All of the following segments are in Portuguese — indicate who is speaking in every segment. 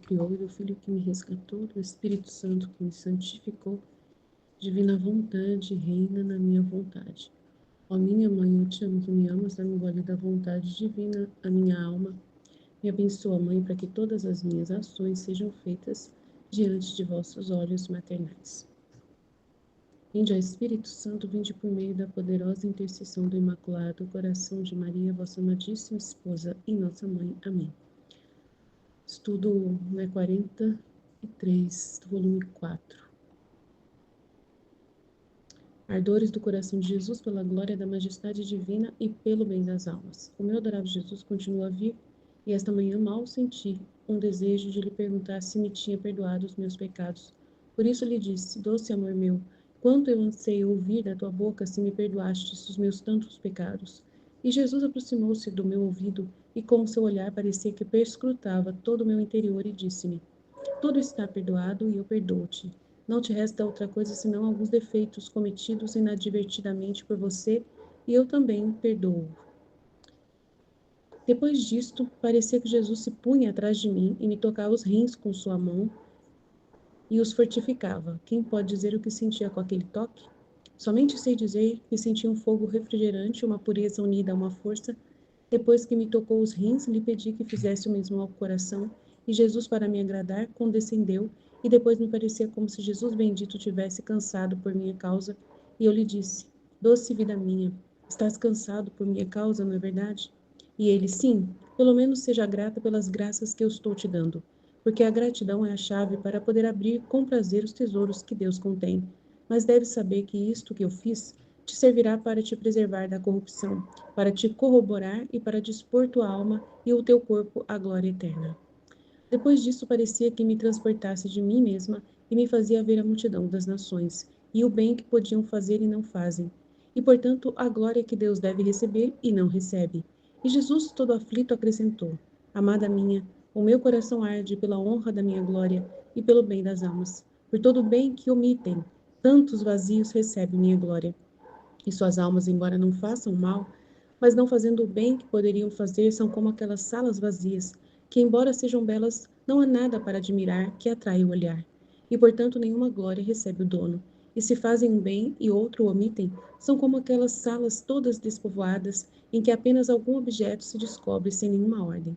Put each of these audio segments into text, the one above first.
Speaker 1: criou e do Filho que me resgatou, do Espírito Santo que me santificou, divina vontade, reina na minha vontade. Ó minha mãe, eu te amo, que me amas, dá-me gole da vontade divina, a minha alma. Me abençoa, Mãe, para que todas as minhas ações sejam feitas diante de vossos olhos maternais. Vinde, ó Espírito Santo, vinde por meio da poderosa intercessão do Imaculado Coração de Maria, vossa amadíssima esposa e nossa mãe. Amém. Estudo 43, do volume 4. Ardores do coração de Jesus pela glória da majestade divina e pelo bem das almas. O meu adorável Jesus continua a vir, e esta manhã mal senti um desejo de lhe perguntar se me tinha perdoado os meus pecados. Por isso lhe disse: doce amor meu, quanto eu anseio ouvir da tua boca se me perdoastes os meus tantos pecados. E Jesus aproximou-se do meu ouvido e com seu olhar parecia que perscrutava todo o meu interior e disse-me: tudo está perdoado e eu perdoo-te. Não te resta outra coisa senão alguns defeitos cometidos inadvertidamente por você, e eu também perdoo. Depois disto, parecia que Jesus se punha atrás de mim e me tocava os rins com sua mão e os fortificava. Quem pode dizer o que sentia com aquele toque? Somente sei dizer que senti um fogo refrigerante, uma pureza unida a uma força. Depois que me tocou os rins, lhe pedi que fizesse o mesmo ao coração, e Jesus, para me agradar, condescendeu, e depois me parecia como se Jesus bendito tivesse cansado por minha causa, e eu lhe disse: doce vida minha, estás cansado por minha causa, não é verdade? E ele: sim, pelo menos seja grata pelas graças que eu estou te dando, porque a gratidão é a chave para poder abrir com prazer os tesouros que Deus contém. Mas deves saber que isto que eu fiz te servirá para te preservar da corrupção, para te corroborar e para dispor tua alma e o teu corpo à glória eterna. Depois disso, parecia que me transportasse de mim mesma e me fazia ver a multidão das nações, e o bem que podiam fazer e não fazem, e, portanto, a glória que Deus deve receber e não recebe. E Jesus, todo aflito, acrescentou: amada minha, o meu coração arde pela honra da minha glória e pelo bem das almas. Por todo o bem que omitem, tantos vazios recebe minha glória. E suas almas, embora não façam mal, mas não fazendo o bem que poderiam fazer, são como aquelas salas vazias, que, embora sejam belas, não há nada para admirar que atrai o olhar. E, portanto, nenhuma glória recebe o dono. E se fazem um bem e outro o omitem, são como aquelas salas todas despovoadas, em que apenas algum objeto se descobre sem nenhuma ordem.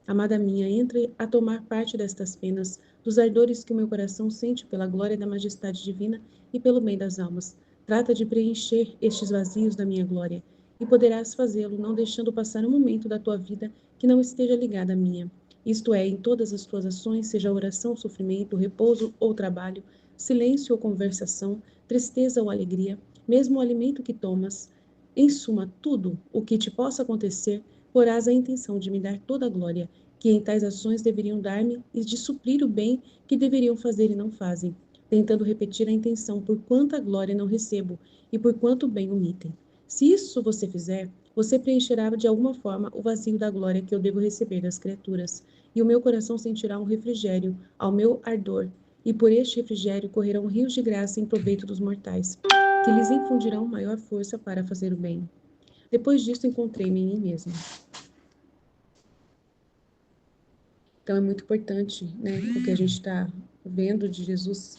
Speaker 1: Amada minha, entre a tomar parte destas penas, dos ardores que o meu coração sente pela glória da majestade divina e pelo bem das almas. Trata de preencher estes vazios da minha glória, e poderás fazê-lo não deixando passar um momento da tua vida que não esteja ligado à minha. Isto é, em todas as tuas ações, seja oração, sofrimento, repouso ou trabalho, silêncio ou conversação, tristeza ou alegria, mesmo o alimento que tomas, em suma, tudo o que te possa acontecer, porás a intenção de me dar toda a glória, que em tais ações deveriam dar-me, e de suprir o bem que deveriam fazer e não fazem, tentando repetir a intenção por quanta glória não recebo e por quanto bem omitem. Se isso você fizer, você preencherá de alguma forma o vazio da glória que eu devo receber das criaturas, e o meu coração sentirá um refrigério ao meu ardor, e por este refrigério correrão rios de graça em proveito dos mortais, que lhes infundirão maior força para fazer o bem. Depois disso, encontrei-me em mim mesma. Então, é muito importante, né, o que a gente está vendo de Jesus,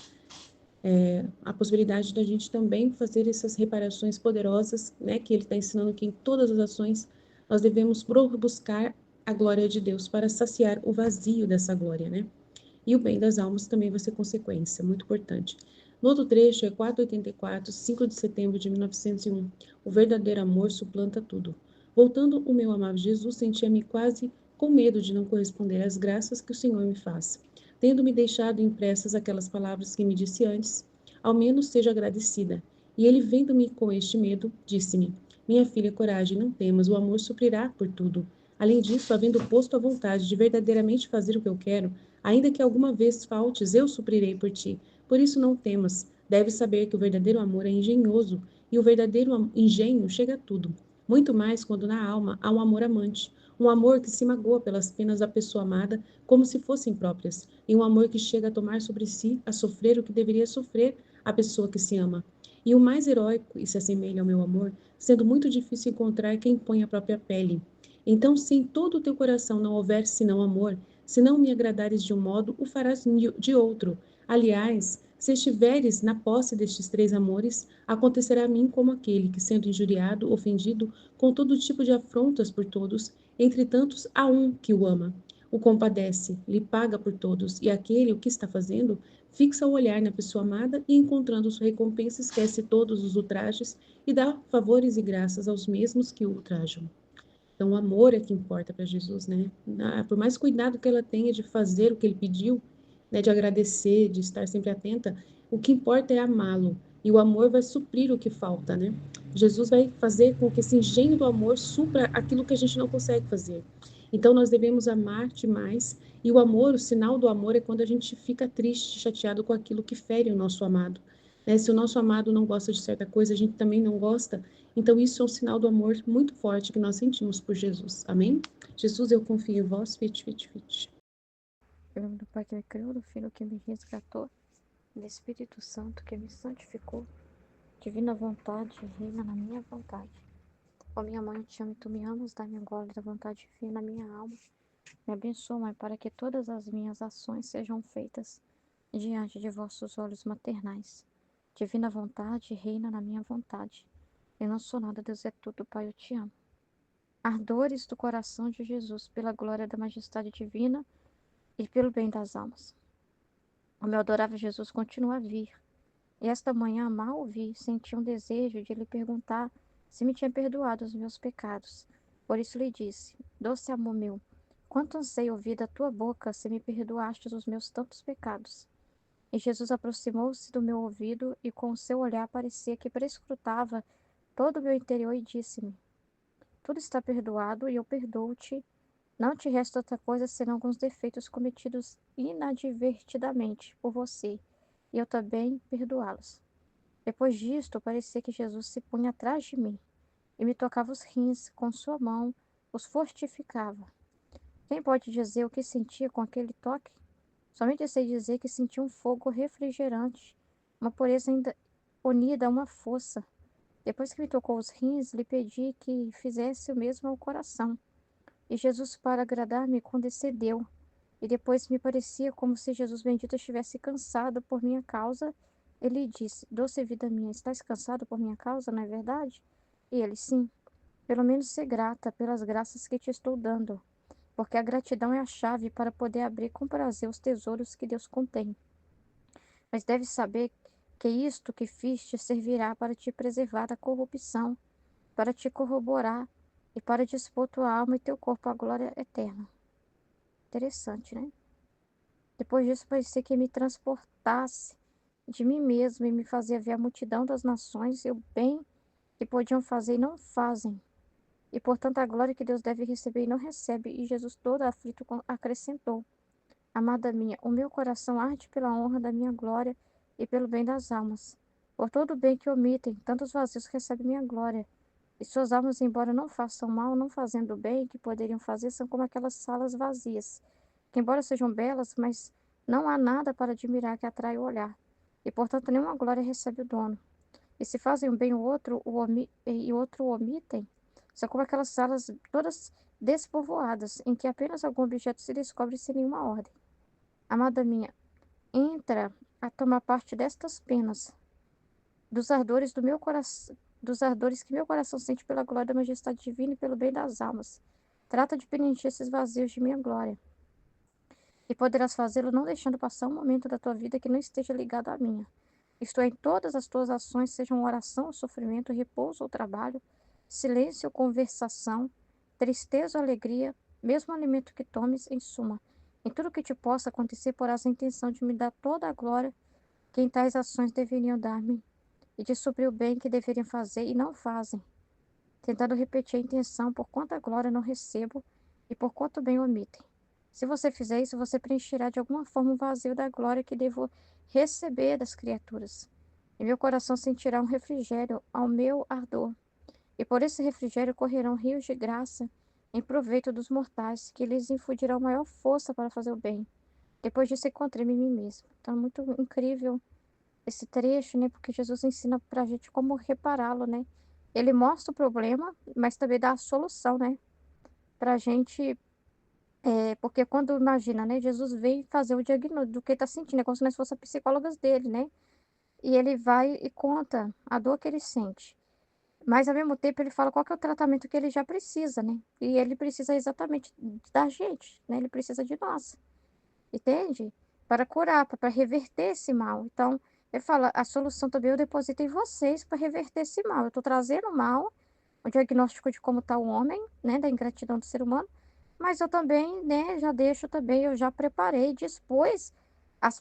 Speaker 1: a possibilidade da gente também fazer essas reparações poderosas, né, que ele está ensinando que em todas as ações nós devemos buscar a glória de Deus para saciar o vazio dessa glória, né? E o bem das almas também vai ser consequência, muito importante. No outro trecho é 484, 5 de setembro de 1901. O verdadeiro amor suplanta tudo. Voltando o meu amado Jesus, sentia-me quase com medo de não corresponder às graças que o Senhor me faz. Tendo-me deixado impressas aquelas palavras que me disse antes, ao menos seja agradecida. E ele, vendo-me com este medo, disse-me: minha filha, coragem, não temas, o amor suprirá por tudo. Além disso, havendo posto a vontade de verdadeiramente fazer o que eu quero, ainda que alguma vez faltes, eu suprirei por ti. Por isso não temas. Deves saber que o verdadeiro amor é engenhoso, e o verdadeiro engenho chega a tudo. Muito mais quando na alma há um amor amante, um amor que se magoa pelas penas da pessoa amada como se fossem próprias, e um amor que chega a tomar sobre si, a sofrer o que deveria sofrer a pessoa que se ama. E o mais heróico, e se assemelha ao meu amor, sendo muito difícil encontrar quem põe a própria pele. Então, se em todo o teu coração não houver senão amor, Se não me agradares de um modo, o farás de outro. Aliás, se estiveres na posse destes três amores, acontecerá a mim como aquele que, sendo injuriado, ofendido, com todo tipo de afrontas por todos, entre tantos há um que o ama, o compadece, lhe paga por todos, e aquele, o que está fazendo, fixa o olhar na pessoa amada e, encontrando sua recompensa, esquece todos os ultrajes e dá favores e graças aos mesmos que o ultrajam. Então, o amor é que importa para Jesus, né? Por mais cuidado que ela tenha de fazer o que ele pediu, né, de agradecer, de estar sempre atenta, o que importa é amá-lo. E o amor vai suprir o que falta, né? Jesus vai fazer com que esse engenho do amor supra aquilo que a gente não consegue fazer. Então, nós devemos amar demais. E o amor, o sinal do amor é quando a gente fica triste, chateado com aquilo que fere o nosso amado. Né? Se o nosso amado não gosta de certa coisa, a gente também não gosta. Então, isso é um sinal do amor muito forte que nós sentimos por Jesus. Amém? Jesus, eu confio em vós. Fit, fit, fit.
Speaker 2: Em nome do Pai que me criou, do Filho que me resgatou, do Espírito Santo que me santificou, divina vontade, reina na minha vontade. Ó minha mãe, eu te amo e tu me amas, dá minha glória da vontade fim na minha alma. Me abençoa, Mãe, para que todas as minhas ações sejam feitas diante de vossos olhos maternais. Divina vontade, reina na minha vontade. Eu não sou nada, Deus é tudo, Pai, eu te amo. Ardores do coração de Jesus, pela glória da majestade divina e pelo bem das almas. O meu adorável Jesus continua a vir. E esta manhã, mal o vi, senti um desejo de lhe perguntar se me tinha perdoado os meus pecados. Por isso lhe disse: Doce amor meu, quanto anseio ouvir da tua boca se me perdoastes os meus tantos pecados. E Jesus aproximou-se do meu ouvido e com o seu olhar parecia que prescrutava todo o meu interior e disse-me: Tudo está perdoado e eu perdoo-te. Não te resta outra coisa senão alguns defeitos cometidos inadvertidamente por você, e eu também perdoá-los. Depois disto, parecia que Jesus se punha atrás de mim e me tocava os rins com sua mão, os fortificava. Quem pode dizer o que sentia com aquele toque? Somente sei dizer que senti um fogo refrigerante, uma pureza ainda unida a uma força. Depois que me tocou os rins, lhe pedi que fizesse o mesmo ao coração. E Jesus, para agradar-me, condescendeu. E depois me parecia como se Jesus bendito estivesse cansado por minha causa. Ele disse: Doce vida minha, estás cansado por minha causa, não é verdade? E ele: Sim. Pelo menos ser grata pelas graças que te estou dando, porque a gratidão é a chave para poder abrir com prazer os tesouros que Deus contém. Mas deves saber que isto que fiz te servirá para te preservar da corrupção, para te corroborar e para dispor tua alma e teu corpo à glória eterna. Interessante, né? Depois disso, parecia que me transportasse de mim mesmo e me fazia ver a multidão das nações e o bem que podiam fazer e não fazem. E portanto a glória que Deus deve receber e não recebe. E Jesus, todo aflito, acrescentou: Amada minha, o meu coração arde pela honra da minha glória e pelo bem das almas. Por todo o bem que omitem, tantos vazios recebem minha glória. E suas almas, embora não façam mal, não fazendo o bem que poderiam fazer, são como aquelas salas vazias, que embora sejam belas, mas não há nada para admirar que atrai o olhar. E portanto nenhuma glória recebe o dono. E se fazem o bem e outro o omitem, são como aquelas salas todas despovoadas, em que apenas algum objeto se descobre sem nenhuma ordem. Amada minha, entra a tomar parte destas penas, dos ardores do meu coração, dos ardores que meu coração sente pela glória da majestade divina e pelo bem das almas. Trata de preencher esses vazios de minha glória. E poderás fazê-lo não deixando passar um momento da tua vida que não esteja ligado à minha. Isto é, em todas as tuas ações, sejam oração ou sofrimento, repouso ou trabalho, silêncio ou conversação, tristeza ou alegria, mesmo alimento que tomes, em suma, em tudo que te possa acontecer, porás a intenção de me dar toda a glória que em tais ações deveriam dar-me, e de suprir o bem que deveriam fazer e não fazem, tentando repetir a intenção por quanta glória não recebo e por quanto bem omitem. Se você fizer isso, você preencherá de alguma forma o vazio da glória que devo receber das criaturas. E meu coração sentirá um refrigério ao meu ardor. E por esse refrigério correrão rios de graça em proveito dos mortais, que lhes infundirão maior força para fazer o bem. Depois disso, encontrei-me em mim mesmo. Então, é muito incrível esse trecho, né? Porque Jesus ensina pra gente como repará-lo, né? Ele mostra o problema, mas também dá a solução, né? Pra gente Porque quando imagina, né, Jesus veio fazer o diagnóstico do que está sentindo, é como se nós fossemos psicólogas dele, né? E ele vai e conta a dor que ele sente. Mas, ao mesmo tempo, ele fala qual que é o tratamento que ele já precisa, né? E ele precisa exatamente da gente, né? Ele precisa de nós, entende? Para curar, para reverter esse mal. Então, ele fala, a solução também eu deposito em vocês para reverter esse mal. Eu estou trazendo o mal, o diagnóstico de como está o homem, né? Da ingratidão do ser humano. Mas eu também, né, já deixo também, eu já preparei, dispus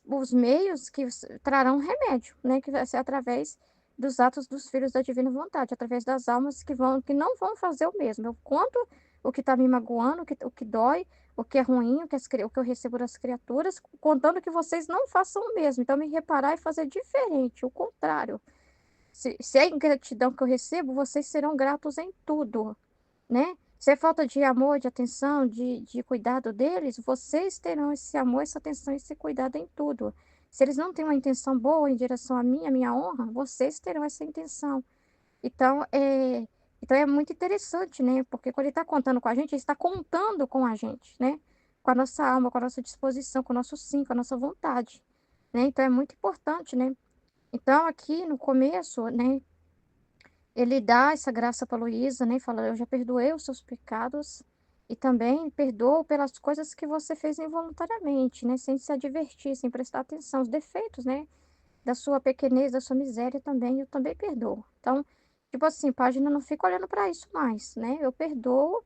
Speaker 2: os meios que trarão remédio, né, que vai ser através dos atos dos filhos da divina vontade, através das almas que não vão fazer o mesmo. Eu conto o que está me magoando, o que dói, o que é ruim, o que eu recebo das criaturas, contando que vocês não façam o mesmo. Então, me reparar e fazer diferente, o contrário. Se é ingratidão que eu recebo, vocês serão gratos em tudo, né? Se é falta de amor, de atenção, de cuidado deles, vocês terão esse amor, essa atenção, esse cuidado em tudo. Se eles não têm uma intenção boa em direção a minha honra, vocês terão essa intenção. Então, então é muito interessante, né? Porque quando ele está contando com a gente, ele está contando com a gente, né? Com a nossa alma, com a nossa disposição, com o nosso sim, com a nossa vontade, né? Então, é muito importante, né? Então, aqui no começo, né? Ele dá essa graça para Luísa, né? Fala, eu já perdoei os seus pecados e também perdoo pelas coisas que você fez involuntariamente, né? Sem se advertir, sem prestar atenção, os defeitos, né? Da sua pequenez, da sua miséria também, eu também perdoo. Então, tipo assim, página não fica olhando para isso mais, né? Eu perdoo,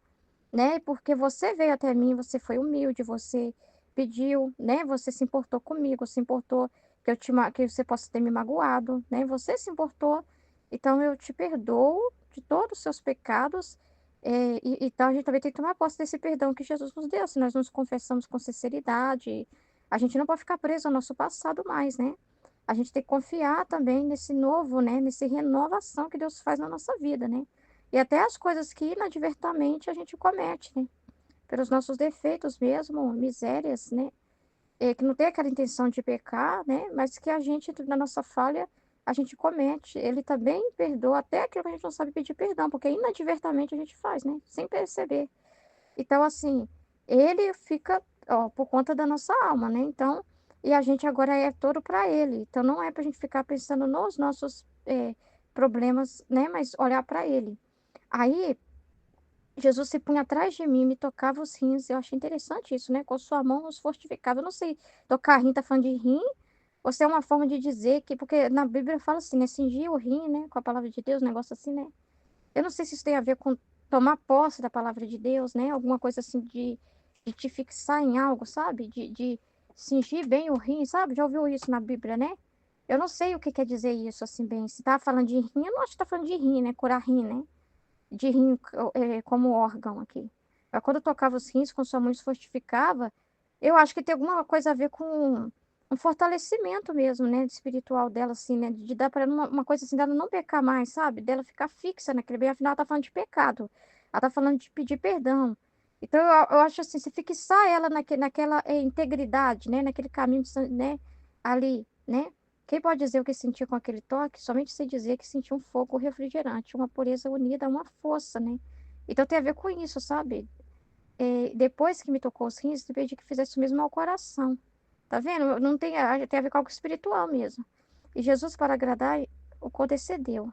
Speaker 2: né? Porque você veio até mim, você foi humilde, você pediu, né? Você se importou comigo, se importou que você possa ter me magoado, né? Você se importou, então eu te perdoo de todos os seus pecados. Então a gente também tem que tomar posse desse perdão que Jesus nos deu. Se nós nos confessamos com sinceridade, a gente não pode ficar preso ao nosso passado mais, né? A gente tem que confiar também nesse novo, né? Nessa renovação que Deus faz na nossa vida, né? E até as coisas que inadvertamente a gente comete, né? Pelos nossos defeitos mesmo, misérias, né? Que não tem aquela intenção de pecar, né? Mas que a gente, na nossa falha, a gente comete. Ele também perdoa até aquilo que a gente não sabe pedir perdão, porque inadvertamente a gente faz, né? Sem perceber. Então, assim, ele fica, ó, por conta da nossa alma, né? Então, e a gente agora é todo para ele. Então, não é para a gente ficar pensando nos nossos problemas, né? Mas olhar para ele. Aí, Jesus se punha atrás de mim, me tocava os rins. Eu achei interessante isso, né? Com sua mão os fortificava. Eu não sei, tocar rim tá falando de rim, ou se é uma forma de dizer que, porque na Bíblia fala assim, né? Cingir o rim, né? Com a palavra de Deus, um negócio assim, né? Eu não sei se isso tem a ver com tomar posse da palavra de Deus, né? Alguma coisa assim de te fixar em algo, sabe? De cingir bem o rim, sabe? Já ouviu isso na Bíblia, né? Eu não sei o que quer dizer isso, assim, bem. Se tá falando de rim, eu não acho que tá falando de rim, né? Curar rim, né? De rim como órgão aqui. Quando eu tocava os rins com sua mão se fortificava, eu acho que tem alguma coisa a ver com um fortalecimento mesmo, né, espiritual dela, assim, né, de dar para ela uma coisa assim, dela não pecar mais, sabe? Dela ficar fixa naquele bem, afinal ela tá falando de pecado, ela tá falando de pedir perdão. Então eu acho assim, se fixar ela naquela integridade, né, naquele caminho, né, ali, né? Quem pode dizer o que sentiu com aquele toque? Somente sei dizer que sentiu um fogo refrigerante, uma pureza unida a uma força, né? Então tem a ver com isso, sabe? Depois que me tocou os rins, eu pedi que fizesse o mesmo ao coração. Tá vendo? Não tem, tem a ver com algo espiritual mesmo. E Jesus, para agradar, o concedeu.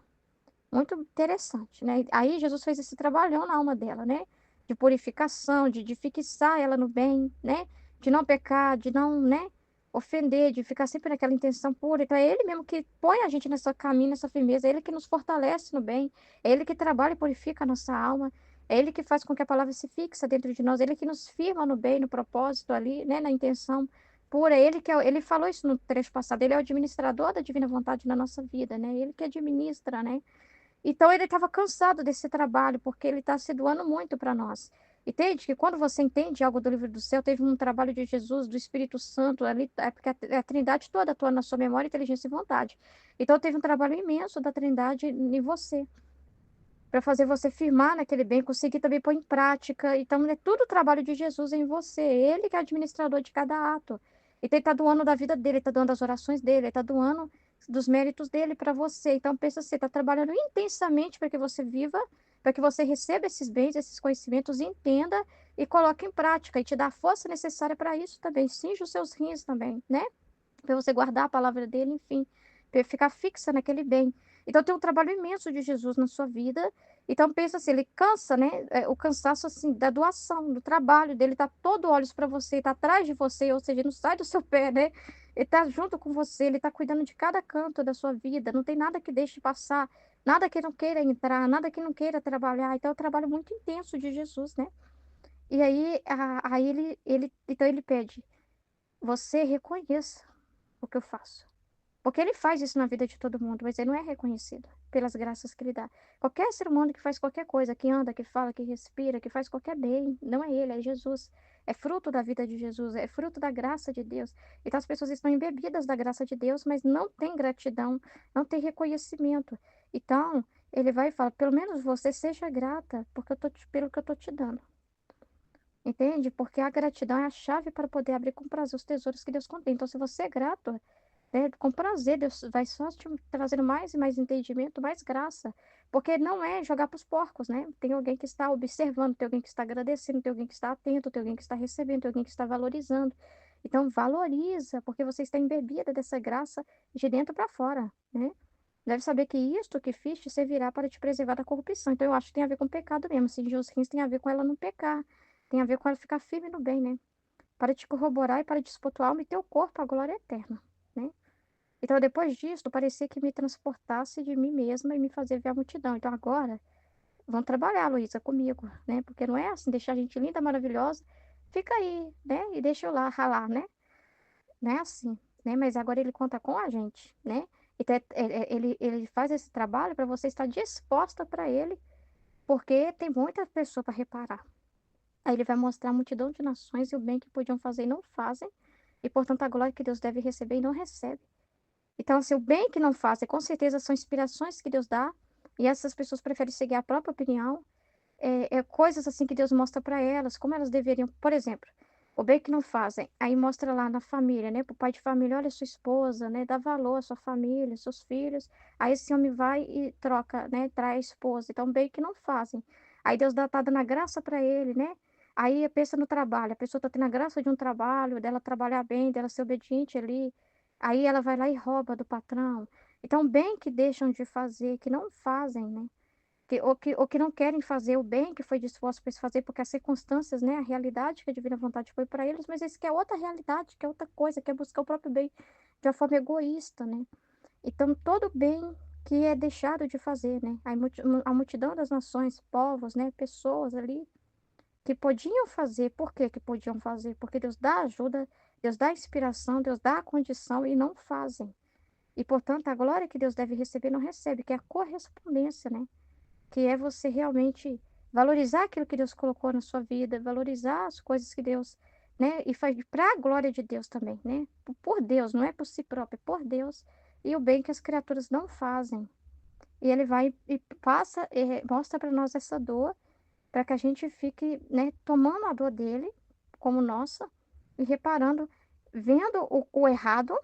Speaker 2: Muito interessante, né? Aí Jesus fez esse trabalhão na alma dela, né? De purificação, de fixar ela no bem, né? De não pecar, de não, né? Ofender, de ficar sempre naquela intenção pura. Então é Ele mesmo que põe a gente nessa caminho, nessa firmeza. É Ele que nos fortalece no bem. É Ele que trabalha e purifica a nossa alma. É Ele que faz com que a palavra se fixa dentro de nós. É Ele que nos firma no bem, no propósito ali, né? Na intenção pura. Ele falou isso no trecho passado. Ele é o administrador da divina vontade na nossa vida, né? Ele que administra, né? Então ele estava cansado desse trabalho, porque ele está se doando muito para nós. Entende que quando você entende algo do livro do céu, teve um trabalho de Jesus, do Espírito Santo, ali, porque a Trindade toda atua na sua memória, inteligência e vontade. Então teve um trabalho imenso da Trindade em você, para fazer você firmar naquele bem, conseguir também pôr em prática. Então é tudo o trabalho de Jesus em você, ele que é administrador de cada ato. Então ele está doando da vida dele, ele está doando das orações dele, ele está doando dos méritos dele para você. Então pensa assim, está trabalhando intensamente para que você viva para que você receba esses bens, esses conhecimentos, entenda e coloque em prática, e te dá a força necessária para isso também. Cinja os seus rins também, né? Para você guardar a palavra dele, enfim, para ficar fixa naquele bem. Então tem um trabalho imenso de Jesus na sua vida. Então pensa assim, ele cansa, né? O cansaço assim da doação, do trabalho dele, tá todo olhos para você, tá atrás de você, ou seja, não sai do seu pé, né? Ele tá junto com você, ele tá cuidando de cada canto da sua vida, não tem nada que deixe passar, nada que não queira entrar, nada que não queira trabalhar. Então é um trabalho muito intenso de Jesus, né? E aí, aí então ele pede, você reconheça o que eu faço. Porque ele faz isso na vida de todo mundo, mas ele não é reconhecido pelas graças que ele dá. Qualquer ser humano que faz qualquer coisa, que anda, que fala, que respira, que faz qualquer bem, não é ele, é Jesus. É fruto da vida de Jesus, é fruto da graça de Deus. Então as pessoas estão embebidas da graça de Deus, mas não têm gratidão, não têm reconhecimento. Então, ele vai e fala: pelo menos você seja grata porque pelo que eu estou te dando. Entende? Porque a gratidão é a chave para poder abrir com prazer os tesouros que Deus contém. Então, se você é grato, né, com prazer, Deus vai só te trazendo mais e mais entendimento, mais graça. Porque não é jogar para os porcos, né? Tem alguém que está observando, tem alguém que está agradecendo, tem alguém que está atento, tem alguém que está recebendo, tem alguém que está valorizando. Então, valoriza, porque você está embebida dessa graça de dentro para fora, né? Deve saber que isto que fiz te servirá para te preservar da corrupção. Então, eu acho que tem a ver com pecado mesmo. Cingir os rins tem a ver com ela não pecar. Tem a ver com ela ficar firme no bem, né? Para te corroborar e para dispor tua alma e teu corpo à glória eterna, né? Então, depois disso, parecia que me transportasse de mim mesma e me fazer ver a multidão. Então, agora, vão trabalhar, Luísa, comigo, né? Porque não é assim, deixar a gente linda, maravilhosa, fica aí, né? E deixa eu lá ralar, né? Não é assim, né? Mas agora ele conta com a gente, né? Então, ele faz esse trabalho para você estar disposta para ele, porque tem muita pessoa para reparar. Aí ele vai mostrar a multidão de nações e o bem que podiam fazer e não fazem, e portanto a glória que Deus deve receber e não recebe. Então, assim, o bem que não fazem, com certeza são inspirações que Deus dá, e essas pessoas preferem seguir a própria opinião, coisas assim que Deus mostra para elas, como elas deveriam, por exemplo, o bem que não fazem, aí mostra lá na família, né, pro pai de família: olha sua esposa, né, dá valor à sua família, seus filhos. Aí esse homem vai e troca, né, traz a esposa. Então, bem que não fazem. Aí Deus tá dando a graça para ele, né? Aí pensa no trabalho, a pessoa tá tendo a graça de um trabalho, dela trabalhar bem, dela ser obediente ali. Aí ela vai lá e rouba do patrão. Então, bem que deixam de fazer, que não fazem, né? Ou que não querem fazer o bem que foi disposto para eles fazer, porque as circunstâncias, né, a realidade que a divina vontade foi para eles, mas eles querem outra realidade, quer outra coisa, quer buscar o próprio bem de uma forma egoísta, né? Então, todo bem que é deixado de fazer, né? A multidão das nações, povos, né, pessoas ali que podiam fazer. Por que que podiam fazer? Porque Deus dá ajuda, Deus dá inspiração, Deus dá a condição e não fazem. E, portanto, a glória que Deus deve receber não recebe, que é a correspondência, né? Que é você realmente valorizar aquilo que Deus colocou na sua vida, valorizar as coisas que Deus, né, e faz para a glória de Deus também, né? Por Deus, não é por si próprio, é por Deus, e o bem que as criaturas não fazem. E ele vai e passa, mostra para nós essa dor, para que a gente fique, né, tomando a dor dele como nossa e reparando, vendo o errado.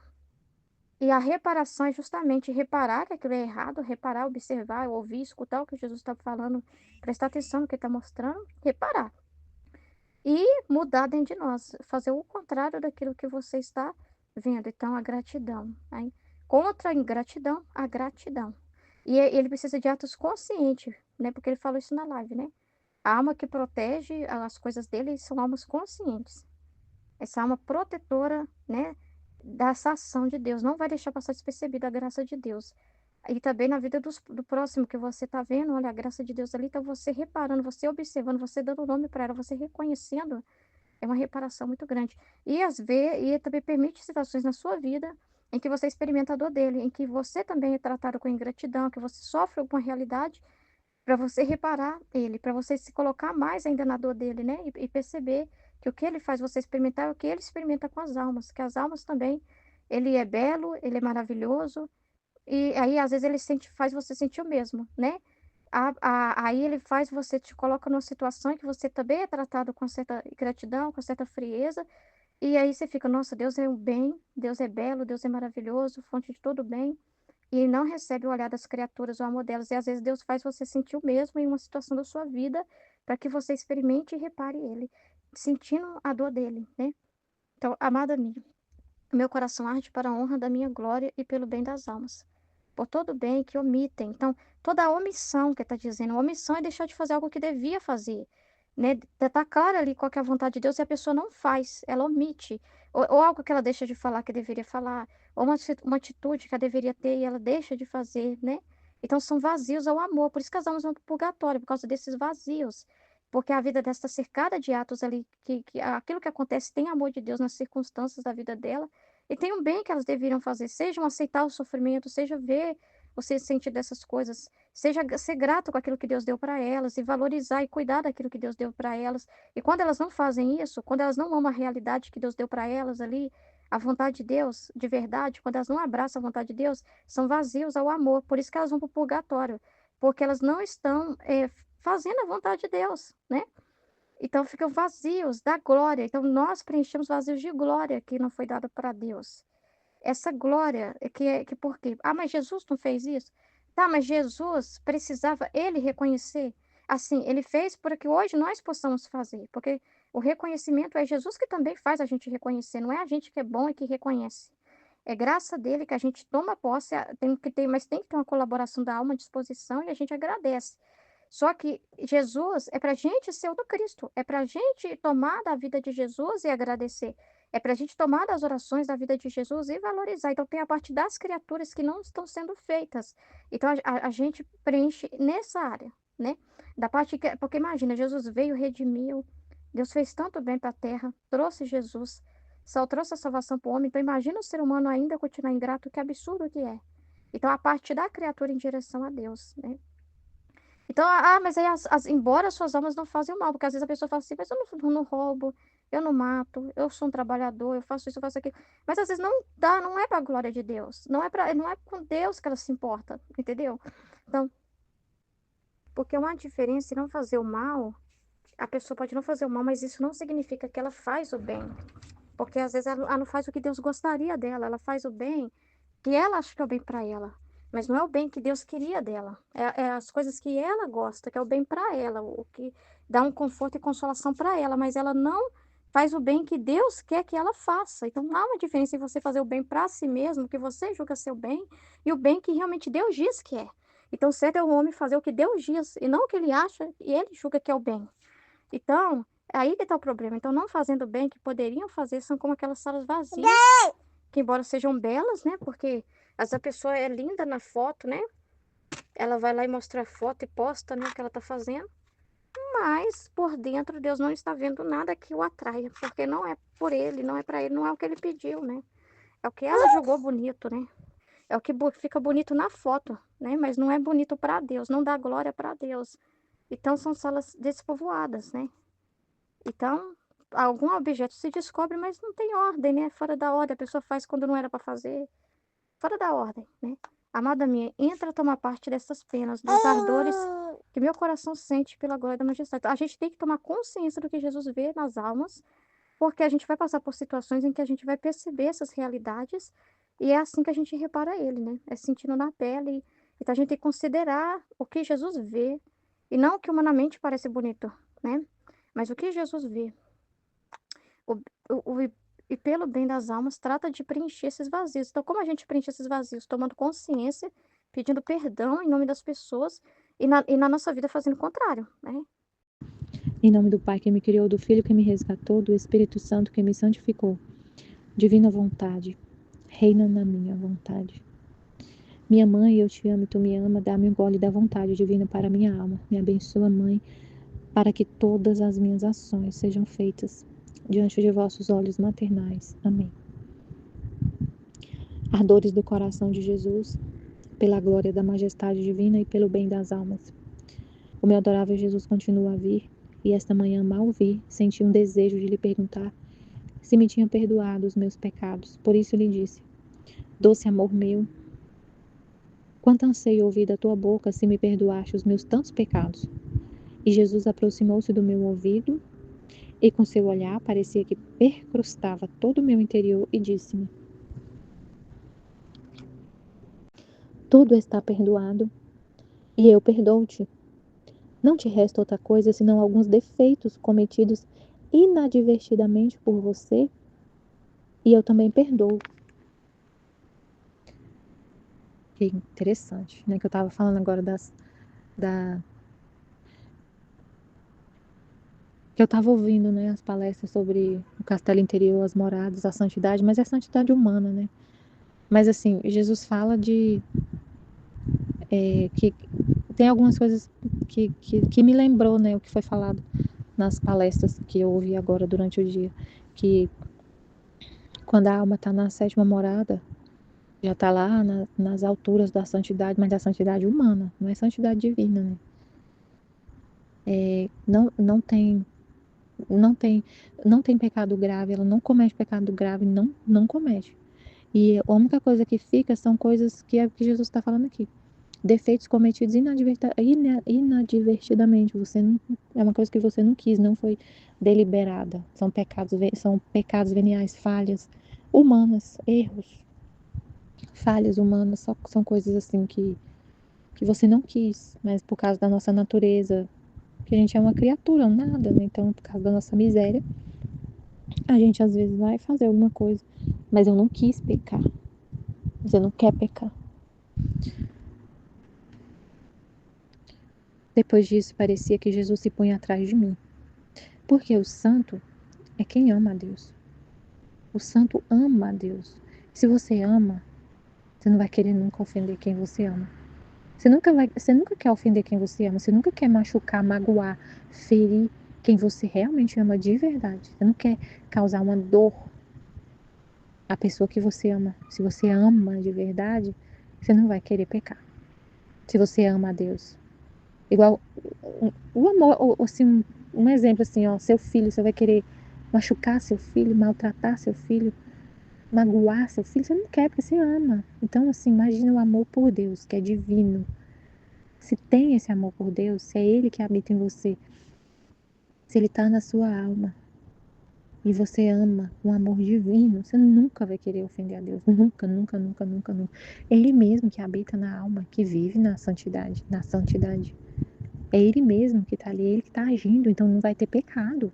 Speaker 2: E a reparação é justamente reparar que aquilo é errado, reparar, observar, ouvir, escutar o que Jesus está falando, prestar atenção no que ele está mostrando, reparar. E mudar dentro de nós, fazer o contrário daquilo que você está vendo. Então, a gratidão. Aí, contra a ingratidão, a gratidão. E ele precisa de atos conscientes, né? Porque ele falou isso na live, né? A alma que protege as coisas dele são almas conscientes. Essa alma protetora, né, dessa ação de Deus. Não vai deixar passar despercebida a graça de Deus. E também na vida do próximo que você está vendo, olha, a graça de Deus ali, então você reparando, você observando, você dando nome para ela, você reconhecendo, é uma reparação muito grande. E também permite situações na sua vida em que você experimenta a dor dele, em que você também é tratado com ingratidão, que você sofre alguma realidade, para você reparar ele, para você se colocar mais ainda na dor dele, né? E perceber que o que ele faz você experimentar é o que ele experimenta com as almas, que as almas também, ele é belo, ele é maravilhoso, e aí às vezes faz você sentir o mesmo, né? Aí ele faz você, te coloca numa situação em que você também é tratado com certa gratidão, com certa frieza, e aí você fica: nossa, Deus é o bem, Deus é belo, Deus é maravilhoso, fonte de todo bem. e não recebe o olhar das criaturas, o amor delas. E às vezes Deus faz você sentir o mesmo em uma situação da sua vida, para que você experimente e repare ele, sentindo a dor dele, né? Então, amada minha, meu coração arde para a honra da minha glória e pelo bem das almas. Por todo bem que omitem. Então, toda a omissão que está dizendo, omissão é deixar de fazer algo que devia fazer. Né? Tá claro ali qual que é a vontade de Deus e a pessoa não faz, ela omite. Ou algo que ela deixa de falar que deveria falar, ou uma atitude que ela deveria ter e ela deixa de fazer, né? Então, são vazios ao amor. Por isso que as almas vão para o purgatório, por causa desses vazios. Porque a vida desta cercada de atos ali, que aquilo que acontece tem amor de Deus nas circunstâncias da vida dela, e tem um bem que elas deveriam fazer, seja aceitar o sofrimento, seja ver o sentido dessas coisas, seja ser grato com aquilo que Deus deu para elas e valorizar e cuidar daquilo que Deus deu para elas. E quando elas não fazem isso, quando elas não amam a realidade que Deus deu para elas ali, a vontade de Deus, de verdade, quando elas não abraçam a vontade de Deus, são vazios ao amor. Por isso que elas vão para o purgatório, porque elas não estão fazendo a vontade de Deus, né? Então ficam vazios da glória. Então nós preenchemos vazios de glória que não foi dada para Deus. Essa glória que por quê? Ah, mas Jesus não fez isso? Tá, mas Jesus precisava ele reconhecer. Assim, ele fez para que hoje nós possamos fazer, porque o reconhecimento é Jesus que também faz a gente reconhecer, não é a gente que é bom e que reconhece. É graça dele que a gente toma posse, mas tem que ter uma colaboração da alma, disposição, e a gente agradece. Só que Jesus é para a gente ser o do Cristo, é para a gente tomar da vida de Jesus e agradecer. É para a gente tomar das orações da vida de Jesus e valorizar. Então, tem a parte das criaturas que não estão sendo feitas. Então, a gente preenche nessa área, né? Da parte que. Porque imagina, Jesus veio, redimiu, Deus fez tanto bem para a terra, trouxe Jesus, só trouxe a salvação para o homem. Então, imagina o ser humano ainda continuar ingrato, que absurdo que é. Então, a parte da criatura em direção a Deus, né? Então, mas aí, embora as suas almas não fazem o mal, porque às vezes a pessoa fala assim, mas eu não roubo, eu não mato, eu sou um trabalhador, eu faço isso, eu faço aquilo. Mas às vezes não dá, não é para a glória de Deus. Não é com Deus que ela se importa, entendeu? Então, porque uma diferença em não fazer o mal, a pessoa pode não fazer o mal, mas isso não significa que ela faz o bem. Porque às vezes ela não faz o que Deus gostaria dela, ela faz o bem que ela acha que é o bem para ela. Mas não é o bem que Deus queria dela. É as coisas que ela gosta, que é o bem para ela, o que dá um conforto e consolação para ela, mas ela não faz o bem que Deus quer que ela faça. Então há uma diferença em você fazer o bem para si mesmo, que você julga ser o bem, e o bem que realmente Deus diz que é. Então, certo é o homem fazer o que Deus diz, e não o que ele acha e ele julga que é o bem. Então, é aí que está o problema. Então, não fazendo o bem que poderiam fazer, são como aquelas salas vazias, que embora sejam belas, né? Porque a pessoa é linda na foto, né? Ela vai lá e mostra a foto e posta, né, o que ela está fazendo. Mas por dentro Deus não está vendo nada que o atraia, porque não é por ele, não é para ele, não é o que ele pediu, né? É o que ela julgou bonito, né? É o que fica bonito na foto, né? Mas não é bonito para Deus, não dá glória para Deus. Então são salas despovoadas, né? Então, algum objeto se descobre, mas não tem ordem, né? Fora da ordem, a pessoa faz quando não era para fazer. Fora da ordem, né? Amada minha, entra tomar parte dessas penas, dos ardores que meu coração sente pela glória da majestade. A gente tem que tomar consciência do que Jesus vê nas almas, porque a gente vai passar por situações em que a gente vai perceber essas realidades, e é assim que a gente repara ele, né? É sentindo na pele. Então a gente tem que considerar o que Jesus vê, e não o que humanamente parece bonito, né? Mas o que Jesus vê. O, e pelo bem das almas, trata de preencher esses vazios. Então, como a gente preenche esses vazios? Tomando consciência, pedindo perdão em nome das pessoas e na nossa vida fazendo o contrário, né?
Speaker 3: Em nome do Pai que me criou, do Filho que me resgatou, do Espírito Santo que me santificou. Divina vontade, reina na minha vontade. Minha mãe, eu te amo e tu me ama, dá-me um gole da vontade divina para minha alma. Me abençoa, Mãe, para que todas as minhas ações sejam feitas diante de vossos olhos maternais. Amém. Ardores do coração de Jesus, pela glória da majestade divina e pelo bem das almas. O meu adorável Jesus continua a vir, e esta manhã mal vi, senti um desejo de lhe perguntar se me tinha perdoado os meus pecados. Por isso lhe disse: doce amor meu, quanto anseio ouvir da tua boca se me perdoaste os meus tantos pecados. E Jesus aproximou-se do meu ouvido e com seu olhar parecia que percrustava todo o meu interior e disse-me: Tudo está perdoado, e eu perdoo-te. Não te resta outra coisa senão alguns defeitos cometidos inadvertidamente por você, e eu também perdoo. Que interessante, né? Que eu estava falando agora que eu estava ouvindo, né, as palestras sobre o castelo interior, as moradas, a santidade, mas é a santidade humana, né? Mas assim, Jesus fala que tem algumas coisas que me lembrou, né, o que foi falado nas palestras que eu ouvi agora durante o dia, que quando a alma está na sétima morada, já está lá nas alturas da santidade, mas da santidade humana, não é santidade divina, né? Não tem, não tem pecado grave, ela não comete pecado grave, não comete. E a única coisa que fica são coisas que é que Jesus está falando aqui. Defeitos cometidos inadvertidamente. Você não, é uma coisa que você não quis, não foi deliberada. São pecados veniais, falhas humanas, erros, falhas humanas, são coisas assim que você não quis, mas por causa da nossa natureza, que a gente é uma criatura, um nada, né? Então, por causa da nossa miséria, a gente às vezes vai fazer alguma coisa, mas eu não quis pecar. Você não quer pecar. Depois disso, parecia que Jesus se punha atrás de mim. Porque o santo é quem ama a Deus. O santo ama a Deus. Se você ama, você não vai querer nunca ofender quem você ama. Você nunca quer ofender quem você ama. Você nunca quer machucar, magoar, ferir quem você realmente ama de verdade. Você não quer causar uma dor à pessoa que você ama. Se você ama de verdade, você não vai querer pecar. Se você ama a Deus. Igual o amor, assim, um exemplo assim, ó, seu filho, você vai querer machucar seu filho, maltratar seu filho, magoar seu filho, você não quer porque você ama. Então, assim, imagina o amor por Deus, que é divino. Se tem esse amor por Deus, se é Ele que habita em você, se Ele está na sua alma e você ama um amor divino, você nunca vai querer ofender a Deus. Nunca, nunca, nunca, nunca, nunca. É Ele mesmo que habita na alma, que vive na santidade, na santidade. É Ele mesmo que está ali, é Ele que está agindo, então não vai ter pecado.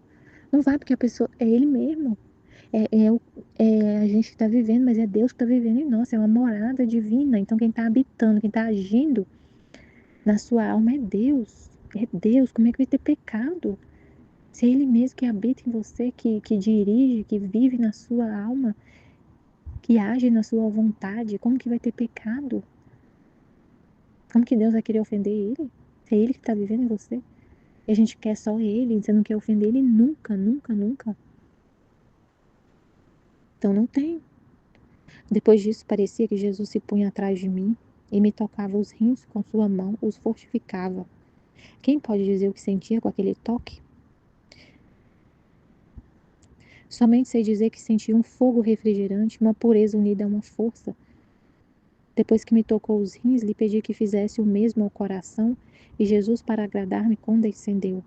Speaker 3: Não vai porque a pessoa é Ele mesmo. A gente que está vivendo, mas é Deus que está vivendo em nós, é uma morada divina. Então quem está habitando, quem está agindo na sua alma é Deus. É Deus, como é que vai ter pecado? Se é Ele mesmo que habita em você, que dirige, que vive na sua alma, que age na sua vontade, como que vai ter pecado? Como que Deus vai querer ofender Ele? Se é Ele que está vivendo em você. E a gente quer só Ele, você não quer ofender Ele nunca, nunca, nunca. Então não tem. Depois disso, parecia que Jesus se punha atrás de mim e me tocava os rins com sua mão, os fortificava. Quem pode dizer o que sentia com aquele toque? Somente sei dizer que senti um fogo refrigerante, uma pureza unida a uma força. Depois que me tocou os rins, lhe pedi que fizesse o mesmo ao coração, e Jesus, para agradar-me, condescendeu.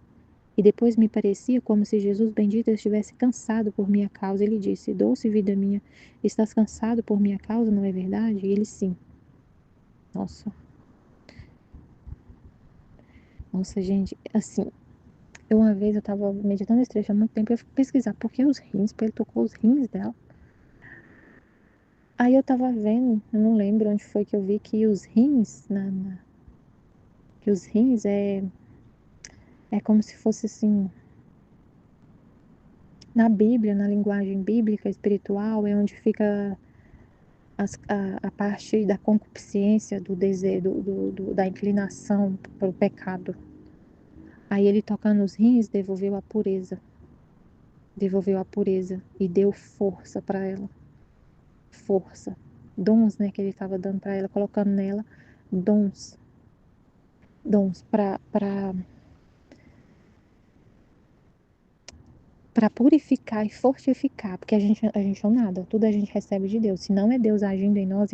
Speaker 3: E depois me parecia como se Jesus bendito estivesse cansado por minha causa. Ele disse: Doce vida minha, estás cansado por minha causa, não é verdade? E ele sim. Nossa. Nossa, gente, assim, uma vez eu tava meditando esse trecho há muito tempo, eu fui pesquisar por que os rins, porque ele tocou os rins dela. Aí eu tava vendo, eu não lembro onde foi que eu vi que os rins, que os rins é como se fosse assim, na Bíblia, na linguagem bíblica, espiritual, é onde fica a parte da concupiscência, do desejo, da inclinação para o pecado. Aí ele tocando os rins, devolveu a pureza e deu força para ela. Força. Dons, né, que ele estava dando para ela, colocando nela dons. Dons para purificar e fortificar, porque a gente é um nada, tudo a gente recebe de Deus. Se não é Deus agindo em nós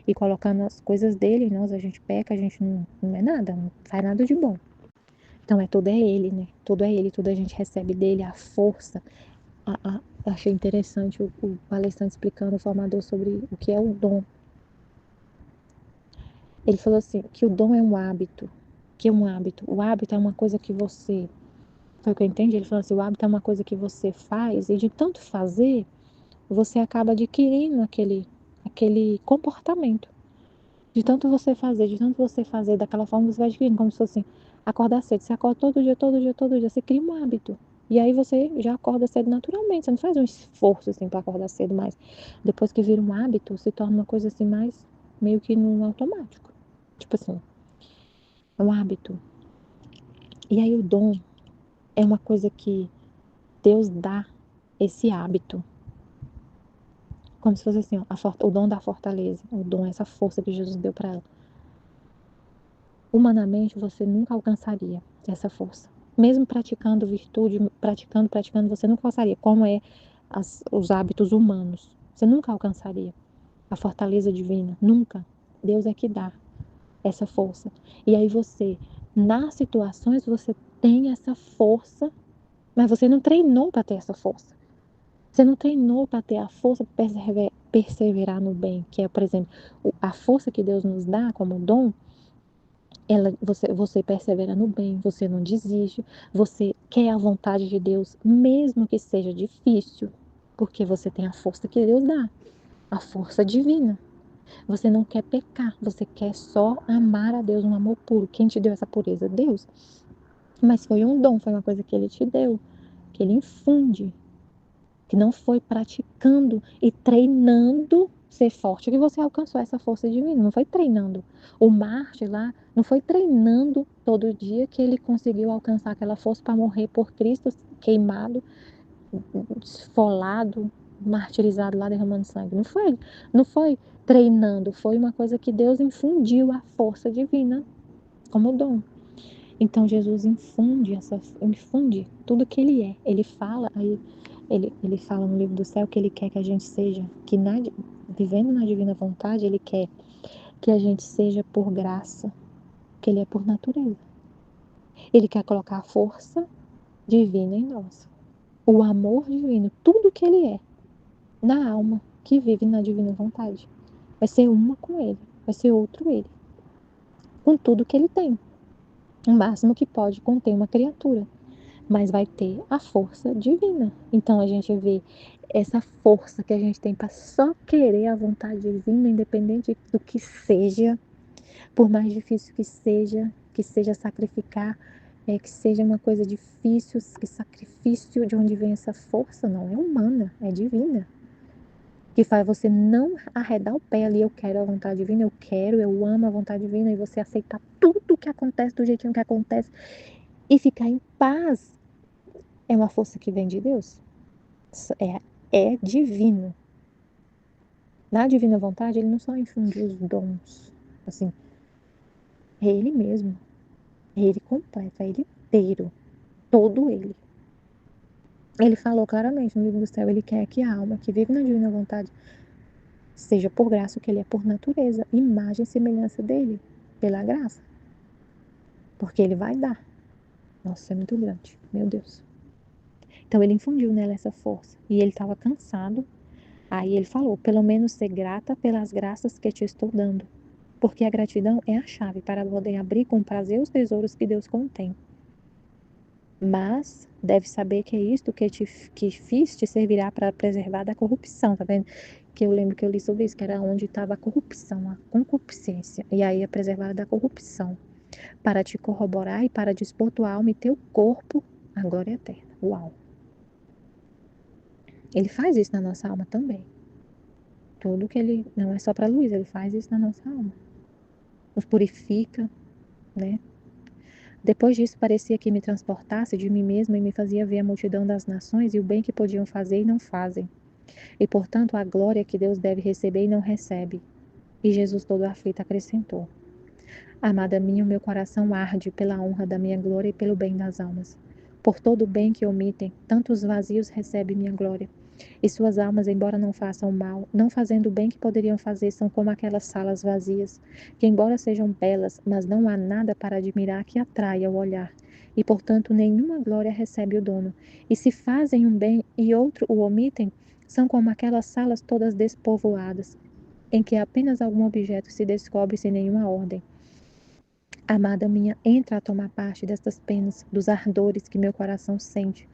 Speaker 3: e colocando as coisas dele em nós, a gente peca, a gente não é nada, não faz nada de bom. Então tudo é ele, né? Tudo é ele, tudo a gente recebe dele, a força. Achei interessante o palestrante explicando, o formador, sobre o que é o dom. Ele falou assim, que o dom é um hábito, que é um hábito. O hábito é uma coisa que você, foi o que eu entendi, ele falou assim, o hábito é uma coisa que você faz e de tanto fazer, você acaba adquirindo aquele comportamento. De tanto você fazer, de tanto você fazer daquela forma, você vai adquirindo, como se fosse assim, acordar cedo. Você acorda todo dia, todo dia, todo dia, você cria um hábito. E aí você já acorda cedo naturalmente, você não faz um esforço assim para acordar cedo, mas depois que vira um hábito, se torna uma coisa assim mais meio que no automático. Tipo assim, é um hábito. E aí o dom é uma coisa que Deus dá esse hábito. Como se fosse assim, ó, o dom da fortaleza, o dom, essa força que Jesus deu para ela. Humanamente, você nunca alcançaria essa força. Mesmo praticando virtude, praticando, você nunca alcançaria, como é os hábitos humanos. Você nunca alcançaria a fortaleza divina, nunca. Deus é que dá essa força. E aí você, nas situações, você tem essa força, mas você não treinou para ter essa força. Você não treinou para ter a força para perseverar no bem, que é, por exemplo, a força que Deus nos dá como dom. Você persevera no bem, você não desiste, você quer a vontade de Deus, mesmo que seja difícil, porque você tem a força que Deus dá, a força divina. Você não quer pecar, você quer só amar a Deus, um amor puro. Quem te deu essa pureza? Deus. Mas foi um dom, foi uma coisa que Ele te deu, que Ele infunde, que não foi praticando e treinando ser forte que você alcançou essa força divina, não foi treinando. O Marte lá não foi treinando todo dia que ele conseguiu alcançar aquela força para morrer por Cristo, queimado, esfolado, martirizado lá derramando sangue. Não foi treinando, foi uma coisa que Deus infundiu a força divina como dom. Então Jesus infunde tudo que ele é. Ele fala, aí ele fala no livro do céu que ele quer que a gente seja, vivendo na divina vontade, ele quer que a gente seja por graça, que ele é por natureza. Ele quer colocar a força divina em nós. O amor divino, tudo que ele é, na alma que vive na divina vontade. Vai ser uma com ele, vai ser outro ele. Com tudo que ele tem. O máximo que pode conter uma criatura. Mas vai ter a força divina. Então a gente vê essa força que a gente tem para só querer a vontade divina, independente do que seja, por mais difícil que seja sacrificar, que seja uma coisa difícil, que sacrifício, de onde vem essa força, não é humana, é divina. Que faz você não arredar o pé ali, eu quero a vontade divina, eu amo a vontade divina, e você aceitar tudo que acontece do jeitinho que acontece e ficar em paz. É uma força que vem de Deus. É divino. Na divina vontade, ele não só infundiu os dons, assim, é ele mesmo. É ele completo, é ele inteiro, todo ele. Ele falou claramente no livro do céu, ele quer que a alma que vive na divina vontade seja por graça o que ele é por natureza, imagem e semelhança dele, pela graça. Porque ele vai dar. Nossa, é muito grande, meu Deus. Então ele infundiu nela essa força. E ele estava cansado. Aí ele falou, pelo menos ser grata pelas graças que te estou dando. Porque a gratidão é a chave para poder abrir com prazer os tesouros que Deus contém. Mas deve saber que é isto que fiz te servirá para preservar da corrupção, tá vendo? Que eu lembro que eu li sobre isso, que era onde estava a corrupção, a concupiscência. E aí é preservar da corrupção, para te corroborar e para dispor tua alma e teu corpo à glória eterna. Uau! Ele faz isso na nossa alma também. Tudo que ele, não é só para Luísa, ele faz isso na nossa alma. Nos purifica, né? Depois disso, parecia que me transportasse de mim mesma e me fazia ver a multidão das nações e o bem que podiam fazer e não fazem. E, portanto, a glória que Deus deve receber e não recebe. E Jesus, todo aflito, acrescentou: Amada minha, o meu coração arde pela honra da minha glória e pelo bem das almas. Por todo o bem que omitem, tantos vazios recebe minha glória. E suas almas, embora não façam mal, não fazendo o bem que poderiam fazer, são como aquelas salas vazias, que embora sejam belas, mas não há nada para admirar que atraia o olhar. E, portanto, nenhuma glória recebe o dono. E se fazem um bem e outro o omitem, são como aquelas salas todas despovoadas. em que apenas algum objeto se descobre sem nenhuma ordem. Amada minha, entra a tomar parte destas penas, dos ardores que meu coração sente,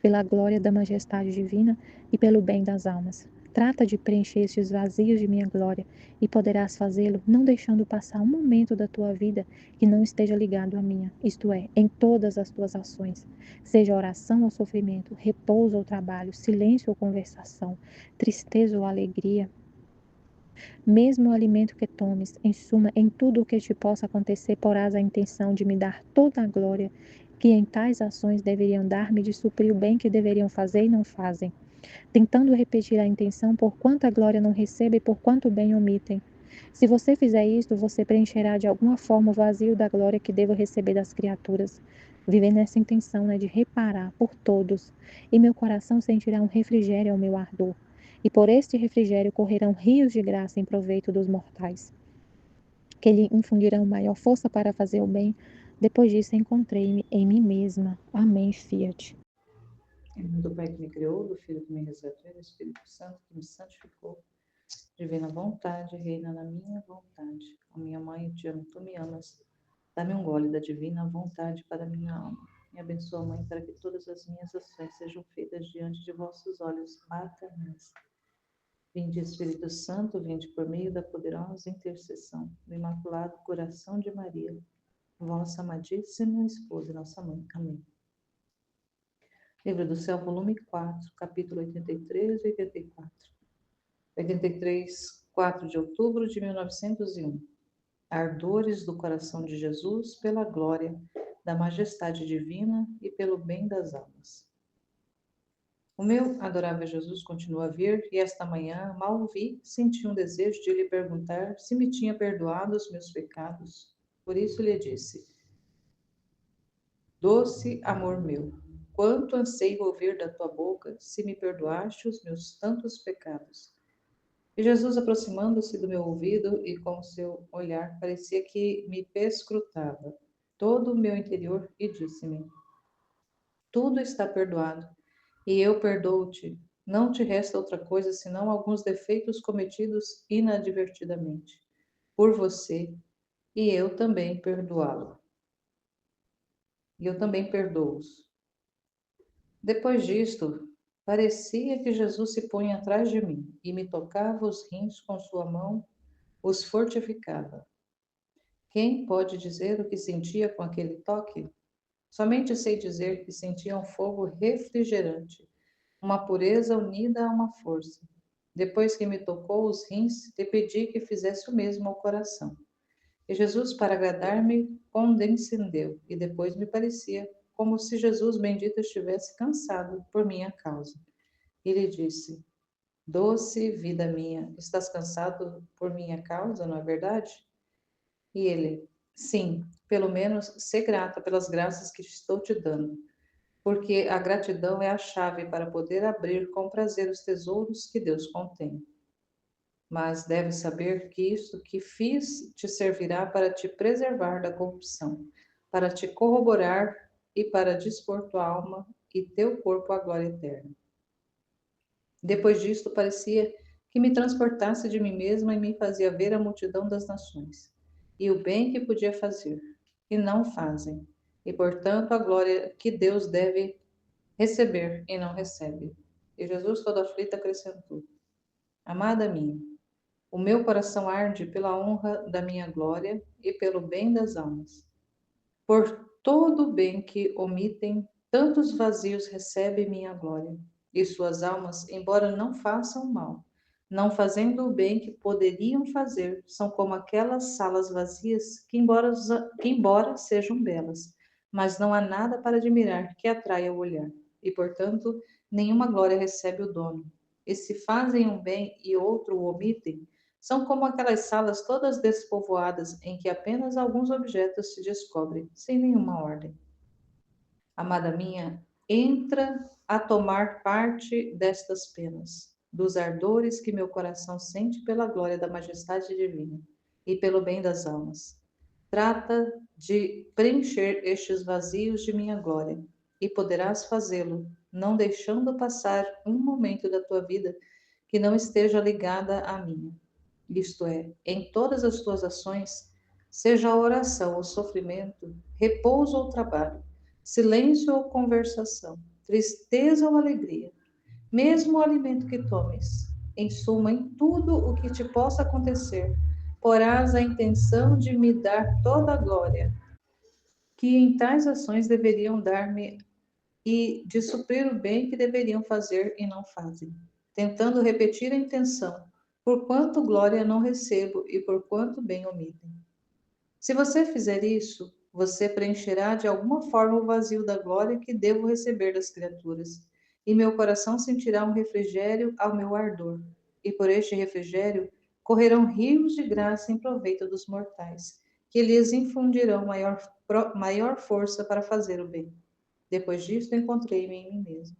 Speaker 3: pela glória da majestade divina e pelo bem das almas. Trata de preencher estes vazios de minha glória, e poderás fazê-lo não deixando passar um momento da tua vida que não esteja ligado à minha, isto é, em todas as tuas ações, seja oração ou sofrimento, repouso ou trabalho, silêncio ou conversação, tristeza ou alegria. Mesmo o alimento que tomes, em suma, em tudo o que te possa acontecer, porás a intenção de me dar toda a glória que em tais ações deveriam dar-me de suprir o bem que deveriam fazer e não fazem, tentando repetir a intenção por quanta glória não recebem e por quanto bem omitem. Se você fizer isto, você preencherá de alguma forma o vazio da glória que devo receber das criaturas. Viver nessa intenção, de reparar por todos, e meu coração sentirá um refrigério ao meu ardor, e por este refrigério correrão rios de graça em proveito dos mortais, que lhe infundirão maior força para fazer o bem. Depois disso, encontrei-me em mim mesma. Amém, Fiat.
Speaker 4: Em nome do Pai que me criou, do Filho que me resgatou e do Espírito Santo que me santificou. Divina vontade, reina na minha vontade. Ó minha mãe, eu te amo, tu me amas. Dá-me um gole da divina vontade para minha alma. Me abençoa, Mãe, para que todas as minhas ações sejam feitas diante de vossos olhos maternais. Vinde, Espírito Santo, vinde por meio da poderosa intercessão do Imaculado Coração de Maria, vossa amadíssima esposa e nossa mãe. Amém. Livro do Céu, volume 4, capítulo 83 e 84. 83, 4 de outubro de 1901. Ardores do coração de Jesus pela glória da majestade divina e pelo bem das almas. O meu adorável Jesus continua a vir, e esta manhã, mal o vi, senti um desejo de lhe perguntar se me tinha perdoado os meus pecados. Por isso lhe disse: doce amor meu, quanto anseio ouvir da tua boca se me perdoaste os meus tantos pecados. E Jesus, aproximando-se do meu ouvido e com seu olhar, parecia que me perscrutava todo o meu interior e disse-me: tudo está perdoado, e eu perdoo-te. Não te resta outra coisa senão alguns defeitos cometidos inadvertidamente por você, e eu também perdoá-lo. E eu também perdoo-os. Depois disto, parecia que Jesus se punha atrás de mim e me tocava os rins com sua mão, os fortificava. Quem pode dizer o que sentia com aquele toque? Somente sei dizer que sentia um fogo refrigerante, uma pureza unida a uma força. Depois que me tocou os rins, lhe pedi que fizesse o mesmo ao coração. E Jesus, para agradar-me, condescendeu, e depois me parecia como se Jesus bendito estivesse cansado por minha causa. E lhe disse: doce vida minha, estás cansado por minha causa, não é verdade? E ele: sim, pelo menos sê grata pelas graças que estou te dando, porque a gratidão é a chave para poder abrir com prazer os tesouros que Deus contém. Mas deves saber que isto que fiz te servirá para te preservar da corrupção, para te corroborar e para dispor tua alma e teu corpo à glória eterna. Depois disto, parecia que me transportasse de mim mesma e me fazia ver a multidão das nações, e o bem que podia fazer, e não fazem, e portanto a glória que Deus deve receber e não recebe. E Jesus, todo aflito, acrescentou: amada minha, o meu coração arde pela honra da minha glória e pelo bem das almas. Por todo o bem que omitem, tantos vazios recebe minha glória. E suas almas, embora não façam mal, não fazendo o bem que poderiam fazer, são como aquelas salas vazias que embora sejam belas, mas não há nada para admirar que atraia o olhar. E, portanto, nenhuma glória recebe o dono. E se fazem um bem e outro o omitem, são como aquelas salas todas despovoadas em que apenas alguns objetos se descobrem, sem nenhuma ordem. Amada minha, entra a tomar parte destas penas, dos ardores que meu coração sente pela glória da majestade divina e pelo bem das almas. Trata de preencher estes vazios de minha glória, e poderás fazê-lo, não deixando passar um momento da tua vida que não esteja ligada à minha. isto é, em todas as tuas ações, seja a oração ou sofrimento, repouso ou trabalho, silêncio ou conversação, tristeza ou alegria, mesmo o alimento que tomes, em suma, em tudo o que te possa acontecer, porás a intenção de me dar toda a glória, que em tais ações deveriam dar-me e de suprir o bem que deveriam fazer e não fazem, tentando repetir a intenção, por quanto glória não recebo e por quanto bem omitem. Se você fizer isso, você preencherá de alguma forma o vazio da glória que devo receber das criaturas, e meu coração sentirá um refrigério ao meu ardor, e por este refrigério correrão rios de graça em proveito dos mortais, que lhes infundirão maior força para fazer o bem. Depois disso, encontrei-me em mim mesmo.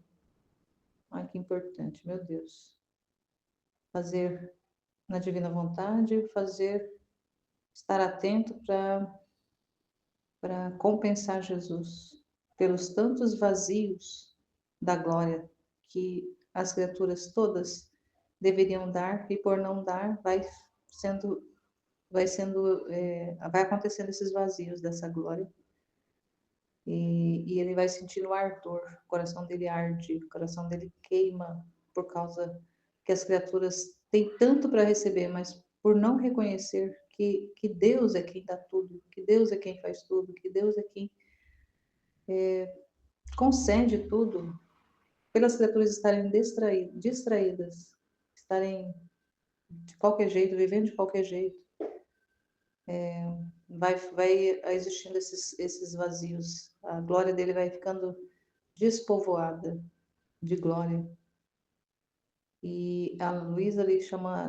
Speaker 4: Ai, que importante, meu Deus. Fazer na divina vontade, estar atento para compensar Jesus pelos tantos vazios da glória que as criaturas todas deveriam dar e por não dar vai acontecendo esses vazios dessa glória. E ele vai sentindo ardor, o coração dele arde, o coração dele queima por causa que as criaturas têm tanto para receber, mas por não reconhecer que Deus é quem dá tudo, que Deus é quem faz tudo, que Deus é quem concede tudo, pelas criaturas estarem distraídas, estarem de qualquer jeito, vivendo de qualquer jeito, vai existindo esses vazios. A glória dele vai ficando despovoada de glória. E a Luísa ali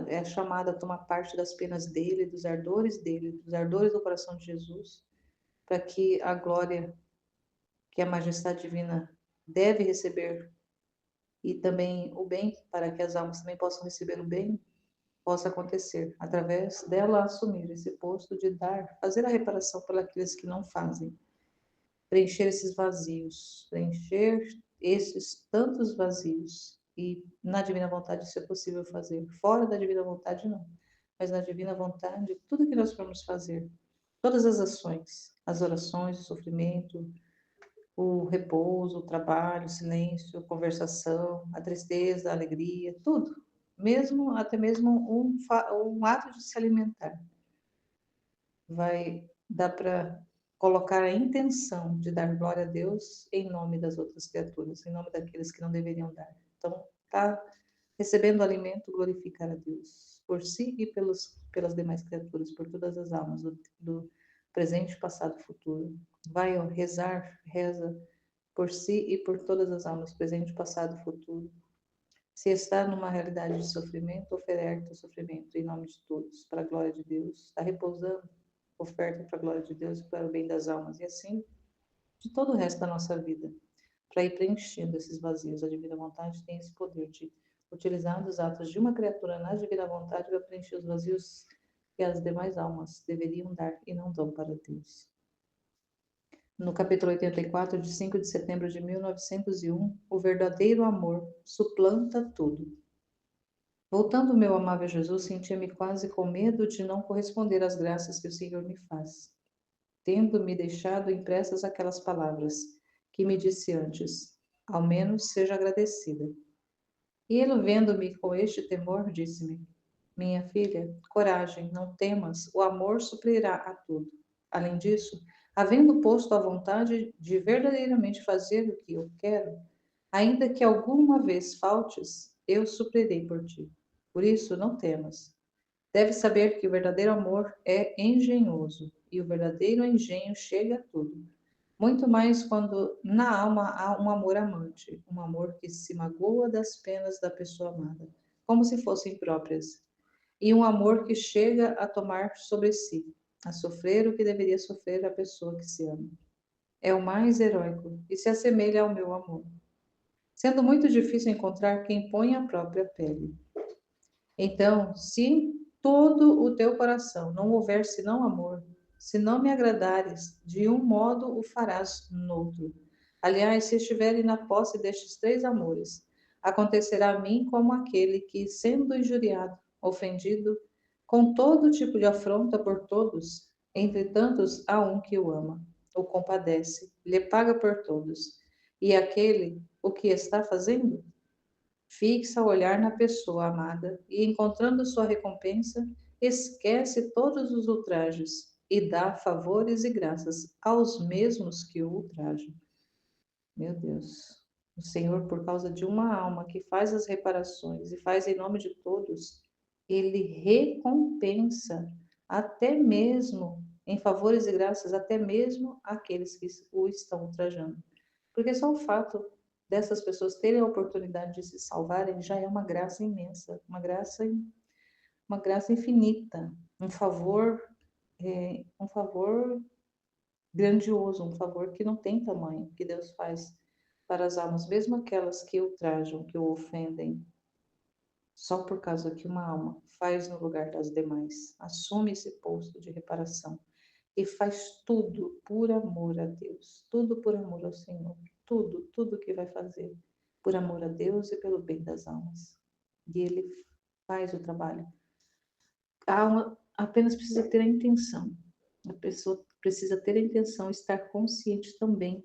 Speaker 4: é chamada a tomar parte das penas dele, dos ardores do coração de Jesus, para que a glória que a majestade divina deve receber e também o bem, para que as almas também possam receber o bem, possa acontecer, através dela assumir esse posto de fazer a reparação por aqueles que não fazem, preencher esses vazios, preencher esses tantos vazios. E na divina vontade isso é possível fazer. Fora da divina vontade, não. Mas na divina vontade, tudo que nós formos fazer, todas as ações, as orações, o sofrimento, o repouso, o trabalho, o silêncio, a conversação, a tristeza, a alegria, tudo. Até mesmo um ato de se alimentar. Vai dar para colocar a intenção de dar glória a Deus em nome das outras criaturas, em nome daqueles que não deveriam dar. Então, está recebendo alimento, glorificar a Deus por si e pelas demais criaturas, por todas as almas do presente, passado e futuro. Vai reza por si e por todas as almas, presente, passado e futuro. Se está numa realidade de sofrimento, oferta o sofrimento em nome de todos, para a glória de Deus. Está repousando, oferta para a glória de Deus e para o bem das almas. E assim, de todo o resto da nossa vida, para ir preenchendo esses vazios. A divina vontade tem esse poder de utilizar dos atos de uma criatura na divina vontade para preencher os vazios que as demais almas deveriam dar e não dão para Deus. No capítulo 84, de 5 de setembro de 1901, o verdadeiro amor suplanta tudo. Voltando ao meu amável Jesus, sentia-me quase com medo de não corresponder às graças que o Senhor me faz, tendo-me deixado impressas aquelas palavras que me disse antes: ao menos seja agradecida. E ele, vendo-me com este temor, disse-me: minha filha, coragem, não temas, o amor suprirá a tudo. Além disso, havendo posto a vontade de verdadeiramente fazer o que eu quero, ainda que alguma vez faltes, eu suprirei por ti. Por isso, não temas. Deves saber que o verdadeiro amor é engenhoso, e o verdadeiro engenho chega a tudo. Muito mais quando na alma há um amor amante, um amor que se magoa das penas da pessoa amada, como se fossem próprias, e um amor que chega a tomar sobre si, a sofrer o que deveria sofrer a pessoa que se ama. É o mais heróico e se assemelha ao meu amor, sendo muito difícil encontrar quem ponha a própria pele. Então, se em todo o teu coração não houver senão amor, se não me agradares, de um modo o farás noutro. Aliás, se estiverem na posse destes três amores, acontecerá a mim como aquele que, sendo injuriado, ofendido, Com todo tipo de afronta por todos, entre tantos há um que o ama, o compadece, lhe paga por todos. E aquele, o que está fazendo? Fixa o olhar na pessoa amada e, encontrando sua recompensa, esquece todos os ultrajes e dá favores e graças aos mesmos que o ultrajam. Meu Deus, o Senhor, por causa de uma alma que faz as reparações e faz em nome de todos, ele recompensa até mesmo em favores e graças, até mesmo aqueles que o estão ultrajando. Porque só o fato dessas pessoas terem a oportunidade de se salvarem já é uma graça imensa, uma graça infinita, um favor grandioso, um favor que não tem tamanho, que Deus faz para as almas, mesmo aquelas que o ultrajam, que o ofendem, só por causa que uma alma faz no lugar das demais, assume esse posto de reparação e faz tudo por amor a Deus, tudo por amor ao Senhor, tudo que vai fazer por amor a Deus e pelo bem das almas. E ele faz o trabalho. A alma apenas precisa ter a intenção. A pessoa precisa ter a intenção, estar consciente também,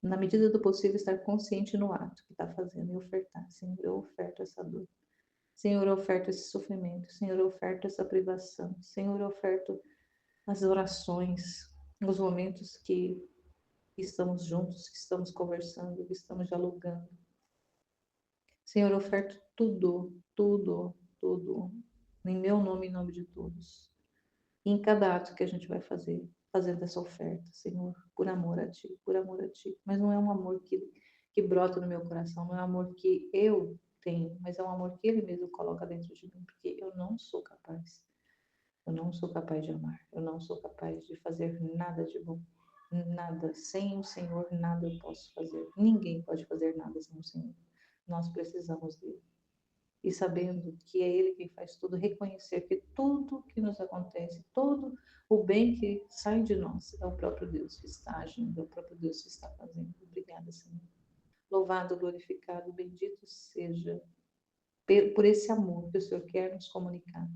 Speaker 4: na medida do possível, estar consciente no ato que está fazendo e ofertar. Senhor, eu oferto essa dor. Senhor, eu oferto esse sofrimento. Senhor, eu oferto essa privação. Senhor, eu oferto as orações, os momentos que estamos juntos, que estamos conversando, que estamos dialogando. Senhor, eu oferto tudo, em meu nome e em nome de todos. E em cada ato que a gente vai fazer, fazendo essa oferta, Senhor, por amor a Ti, por amor a Ti. Mas não é um amor que brota no meu coração, não é um amor que eu tenho, mas é um amor que Ele mesmo coloca dentro de mim, porque eu não sou capaz. Eu não sou capaz de amar, eu não sou capaz de fazer nada de bom. Nada. Sem o Senhor, nada eu posso fazer. Ninguém pode fazer nada sem o Senhor. Nós precisamos dele. E sabendo que é Ele quem faz tudo, reconhecer que tudo que nos acontece, todo o bem que sai de nós, é o próprio Deus que está agindo, é o próprio Deus que está fazendo. Obrigada, Senhor. Louvado, glorificado, bendito seja por esse amor que o Senhor quer nos comunicar.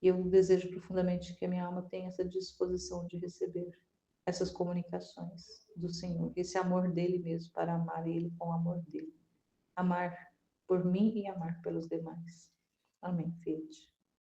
Speaker 4: E eu desejo profundamente que a minha alma tenha essa disposição de receber essas comunicações do Senhor, esse amor dele mesmo, para amar ele com o amor dele. Amar por mim e amar pelos demais. Amém, Fiat.